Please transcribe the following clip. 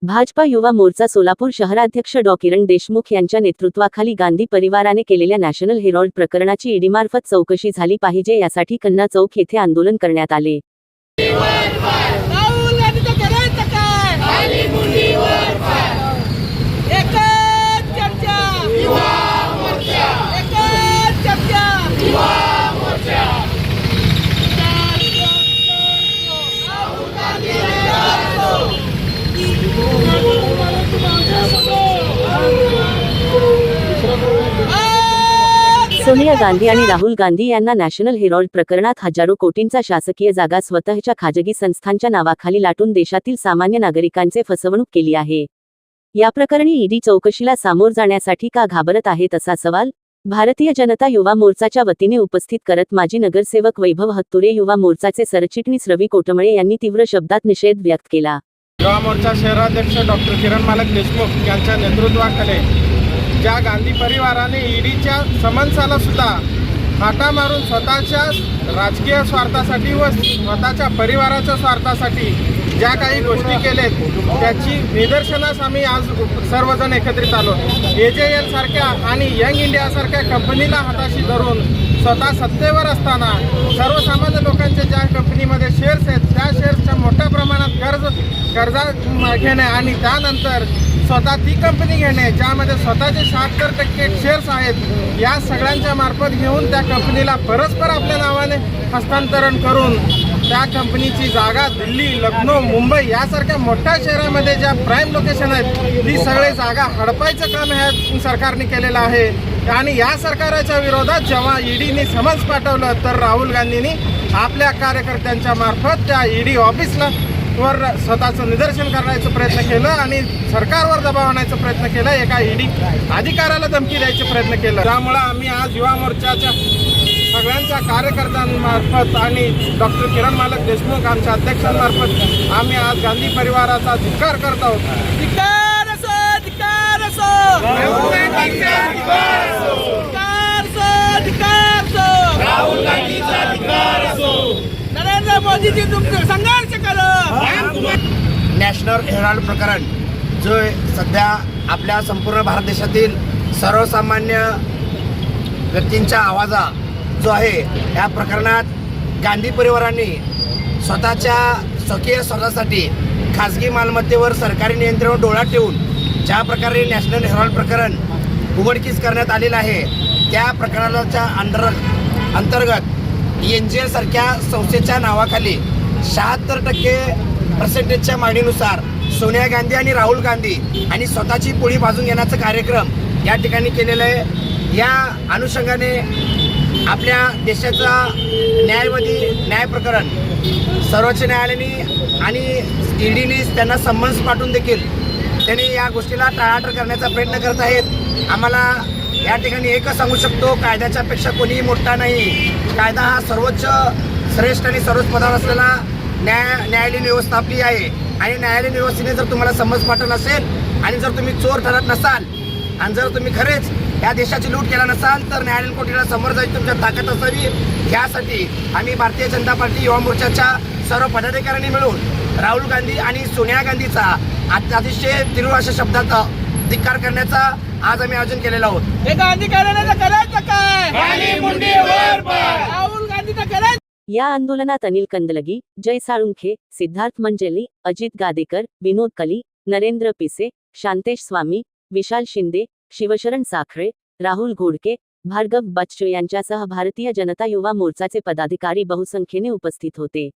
भाजपा युवा मोर्चा सोलापूर शहराध्यक्ष डॉ. किरण देशमुख यांच्या नेतृत्वाखाली गांधी परिवाराने केलेल्या नॅशनल हेरॉल्ड प्रकरणाची ईडीमार्फत चौकशी झाली पाहिजे यासाठी खन्ना चौक येथे आंदोलन करण्यात आले. सोनिया गांधी आणि राहुल गांधी यांना नॅशनल हेरॉल्ड प्रकरणात हजारो कोटींचा शासकीय जागा स्वतःच्या खाजगी संस्थांच्या नावाखाली लाटून देशातील सामान्य नागरिकांचे फसवणूक केली आहे. या प्रकरणी ईडी चौकशीला सामोर जाण्यासाठी का घाबरत आहेत असा सवाल भारतीय जनता युवा मोर्चाच्या वतीने उपस्थित करत माजी नगरसेवक वैभव हत्तुरे, युवा मोर्चाचे सरचिटणीस रवी कोटमळे यांनी तीव्र शब्दात निषेध व्यक्त केला. युवा मोर्चा शहराध्यक्ष डॉ. किरण मालक देशमुख यांच्या नेतृत्वाखाली ज्या गांधी परिवाराने ईडीच्या समन्साला सुद्धा हाटा मारून स्वतःच्या राजकीय स्वार्थासाठी व स्वतःच्या परिवाराच्या स्वार्थासाठी ज्या काही गोष्टी केलेत त्याची निदर्शनास आम्ही आज सर्वजण एकत्रित आलो. AJL सारख्या आणि यंग इंडियासारख्या कंपनीला हाताशी धरून स्वतः सत्तेवर असताना सर्वसामान्य लोकांचे ज्या कंपनीमध्ये शेअर्स आहेत त्या शेअर्सच्या मोठ्या प्रमाणात कर्जा घेणे आणि त्यानंतर स्वतः ती कंपनी घेणे ज्यामध्ये स्वतःचे 76% शेअर्स आहेत, या सगळ्यांच्या मार्फत घेऊन त्या कंपनीला परस्पर आपल्या नावाने हस्तांतरण करून त्या कंपनीची जागा दिल्ली, लखनौ, मुंबई यासारख्या मोठ्या शहरामध्ये ज्या प्राईम लोकेशन आहेत ती सगळी जागा हडपायचं काम ह्या सरकारने केलेलं आहे. आणि या सरकारच्या विरोधात जेव्हा ईडीने समन्स पाठवलं तर राहुल गांधींनी आपल्या कार्यकर्त्यांच्या मार्फत त्या ईडी ऑफिसला वर स्वतःचं निदर्शन करण्याचा प्रयत्न केलं आणि सरकारवर दबाव आणायचा प्रयत्न केला. एका ईडी अधिकाऱ्याला धमकी द्यायचा प्रयत्न केला. त्यामुळे आम्ही आज युवा मोर्चाच्या सगळ्यांच्या कार्यकर्त्यांमार्फत आणि डॉ. किरण मालक देशमुख आमच्या अध्यक्षांमार्फत आम्ही आज गांधी परिवाराचा धिक्कार करत आहोत. धिक्कार असो, धिक्कार असो, राहुल गांधीचा धिक्कार असो, नरेंद्र मोदीजी तुमचे संघर्ष करा. नॅशनल हेराल्ड प्रकरण जो सध्या आपल्या संपूर्ण भारत देशातील सर्वसामान्य व्यक्तींच्या आवाजा जो आहे या प्रकरणात गांधी परिवारांनी स्वतःच्या स्वकीय स्वार्थासाठी खाजगी मालमत्तेवर सरकारी नियंत्रणावर डोळा ठेवून ज्या प्रकारे नॅशनल हेराल्ड प्रकरण उघडकीस करण्यात आलेलं आहे त्या प्रकरणाच्या अंतर्गत NGL सारख्या संस्थेच्या नावाखाली 76% मागणीनुसार सोनिया गांधी आणि राहुल गांधी आणि स्वतःची पोळी भाजून घेण्याचा कार्यक्रम या ठिकाणी केलेला आहे. या अनुषंगाने आपल्या देशाचा न्याय प्रकरण सर्वोच्च न्यायालयाने आणि ईडीने त्यांना समन्स पाठवून देखील त्यांनी या गोष्टीला टाळाटाळ करण्याचा प्रयत्न करत आहेत. आम्हाला या ठिकाणी एकच सांगू शकतो, कायद्याच्या पेक्षा कोणीही मोठा नाही. कायदा हा सर्वोच्च, श्रेष्ठ आणि सर्वोच्च पदावर असलेला न्यायालयीन व्यवस्था आपली आहे आणि न्यायालयीन व्यवस्थेने जर तुम्हाला समन्स पाठवलं असेल आणि जर तुम्ही चोर ठरत नसाल आणि जर तुम्ही खरेच या देशाची लूट केला नसाल तर न्यायालयीन कोर्टाला समोर जायची तुमच्या ताकद असावी. यासाठी आम्ही भारतीय जनता पार्टी युवा मोर्चाच्या सर्व पदाधिकाऱ्यांनी मिळून राहुल गांधी आणि सोनिया गांधीचा अतिशय तीव्र अशा शब्दात धिक्कार करण्याचा आज आम्ही आयोजन केलेलं आहोत. या आंदोलनात अनिल कंदलगी, जय साळुंखे, सिद्धार्थ मंजेली, अजित गादेकर, विनोद कली, नरेंद्र पिसे, शांतेश स्वामी, विशाल शिंदे, शिवशरण साखळे, राहुल घोडके, भार्गव बच्चू यांच्यासह भारतीय जनता युवा मोर्चाचे पदाधिकारी बहुसंख्येने उपस्थित होते.